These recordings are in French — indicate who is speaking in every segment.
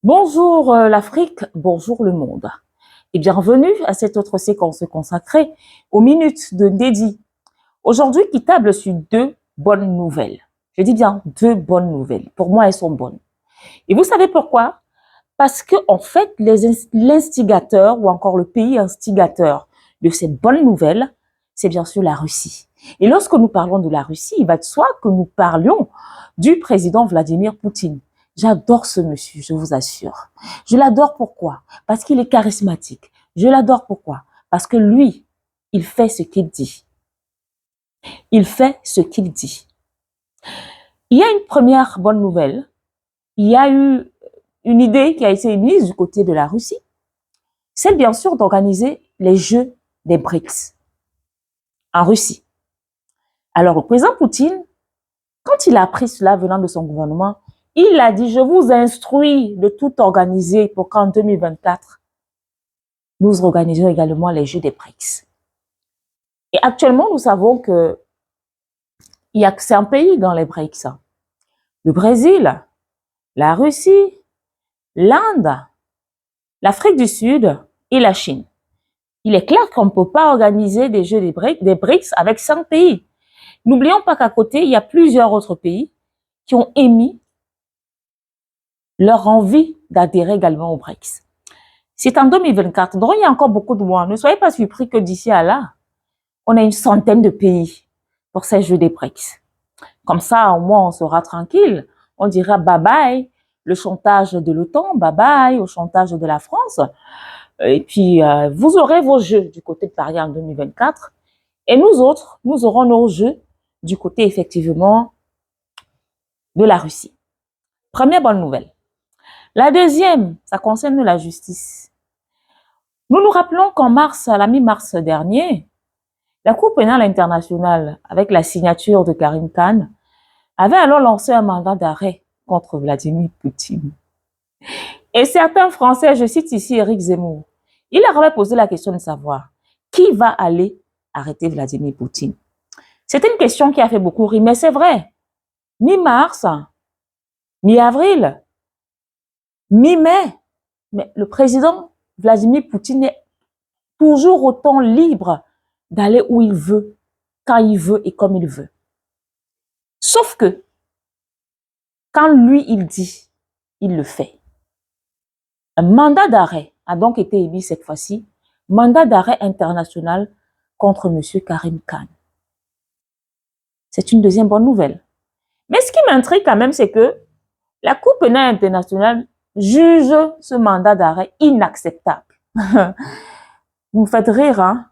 Speaker 1: Bonjour l'Afrique, bonjour le monde et bienvenue à cette autre séquence consacrée aux minutes de Dédi. Aujourd'hui, qui table sur deux bonnes nouvelles. Je dis bien deux bonnes nouvelles. Pour moi, elles sont bonnes. Et vous savez pourquoi? Parce que en fait, l'instigateur ou encore le pays instigateur de cette bonne nouvelle, c'est bien sûr la Russie. Et lorsque nous parlons de la Russie, il va de soi que nous parlions du président Vladimir Poutine. J'adore ce monsieur, je vous assure. Je l'adore pourquoi? Parce qu'il est charismatique. Je l'adore pourquoi? Parce que lui, il fait ce qu'il dit. Il fait ce qu'il dit. Il y a une première bonne nouvelle. Il y a eu une idée qui a été émise du côté de la Russie. C'est bien sûr d'organiser les Jeux des BRICS en Russie. Alors, le président Poutine, quand il a appris cela venant de son gouvernement, il a dit, je vous instruis de tout organiser pour qu'en 2024, nous organisions également les Jeux des BRICS. Et actuellement, nous savons que il y a que 5 pays dans les BRICS. Le Brésil, la Russie, l'Inde, l'Afrique du Sud et la Chine. Il est clair qu'on ne peut pas organiser des Jeux des BRICS avec 5 pays. N'oublions pas qu'à côté, il y a plusieurs autres pays qui ont émis leur envie d'adhérer également aux BRICS. C'est en 2024, donc il y a encore beaucoup de mois. Ne soyez pas surpris que d'ici à là, on a une centaine de pays pour ces Jeux des BRICS. Comme ça, au moins, on sera tranquille. On dira bye-bye le chantage de l'OTAN, bye-bye au chantage de la France. Et puis, vous aurez vos Jeux du côté de Paris en 2024. Et nous autres, nous aurons nos Jeux du côté, effectivement, de la Russie. Première bonne nouvelle. La deuxième, ça concerne la justice. Nous nous rappelons qu'en mars, à la mi-mars dernier, la Cour pénale internationale, avec la signature de Karim Khan, avait alors lancé un mandat d'arrêt contre Vladimir Poutine. Et certains Français, je cite ici Éric Zemmour, il leur avait posé la question de savoir qui va aller arrêter Vladimir Poutine. C'est une question qui a fait beaucoup rire, mais c'est vrai. Mi-mars, mi-avril, mi-mai, mais le président Vladimir Poutine est toujours autant libre d'aller où il veut, quand il veut et comme il veut. Sauf que, quand lui, il dit, il le fait. Un mandat d'arrêt a donc été émis cette fois-ci, mandat d'arrêt international contre M. Karim Khan. C'est une deuxième bonne nouvelle. Mais ce qui m'intrigue quand même, c'est que la Cour pénale internationale juge ce mandat d'arrêt inacceptable. Vous me faites rire, hein,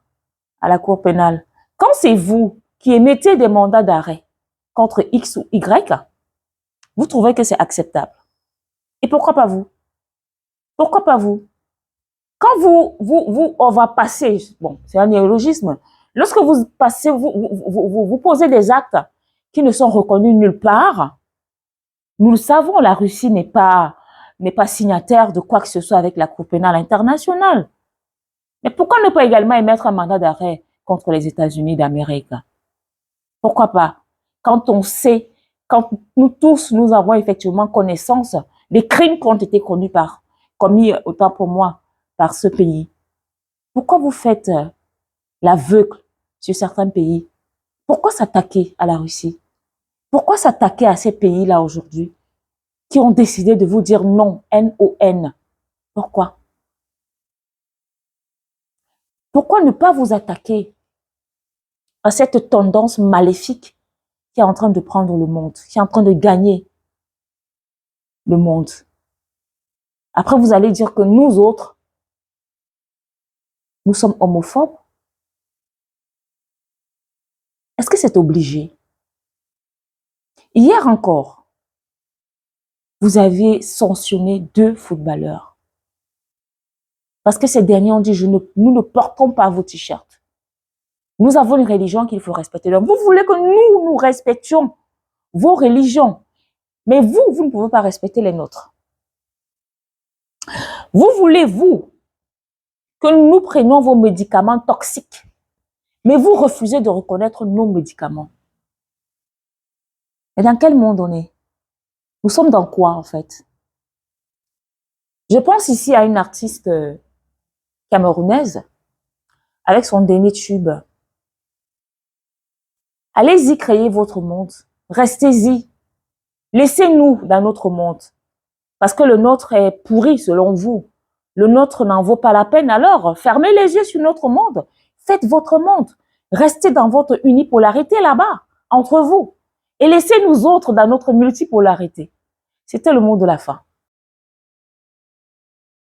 Speaker 1: à la Cour pénale. Quand c'est vous qui émettez des mandats d'arrêt contre X ou Y, vous trouvez que c'est acceptable. Et pourquoi pas vous? Pourquoi pas vous? Quand on va passer, bon, c'est un néologisme, lorsque vous passez, vous posez des actes qui ne sont reconnus nulle part, nous le savons, la Russie n'est pas signataire de quoi que ce soit avec la Cour pénale internationale. Mais pourquoi ne pas également émettre un mandat d'arrêt contre les États-Unis d'Amérique? Pourquoi pas? Quand on sait, quand nous tous, nous avons effectivement connaissance des crimes qui ont été commis, autant pour moi, par ce pays. Pourquoi vous faites l'aveugle sur certains pays? Pourquoi s'attaquer à la Russie? Pourquoi s'attaquer à ces pays-là aujourd'hui qui ont décidé de vous dire non, N-O-N? Pourquoi? Pourquoi ne pas vous attaquer à cette tendance maléfique qui est en train de prendre le monde, qui est en train de gagner le monde? Après, vous allez dire que nous autres, nous sommes homophobes. Est-ce que c'est obligé? Hier encore, vous avez sanctionné 2 footballeurs. Parce que ces derniers ont dit, nous ne portons pas vos t-shirts. Nous avons une religion qu'il faut respecter. Donc, vous voulez que nous respections vos religions. Mais vous ne pouvez pas respecter les nôtres. Vous voulez, vous, que nous prenions vos médicaments toxiques. Mais vous refusez de reconnaître nos médicaments. Et dans quel monde on est? Nous sommes dans quoi, en fait? Je pense ici à une artiste camerounaise avec son dernier tube. Allez-y, créez votre monde. Restez-y. Laissez-nous dans notre monde. Parce que le nôtre est pourri selon vous. Le nôtre n'en vaut pas la peine. Alors, fermez les yeux sur notre monde. Faites votre monde. Restez dans votre unipolarité là-bas, entre vous. Et laissez nous autres dans notre multipolarité. C'était le mot de la fin.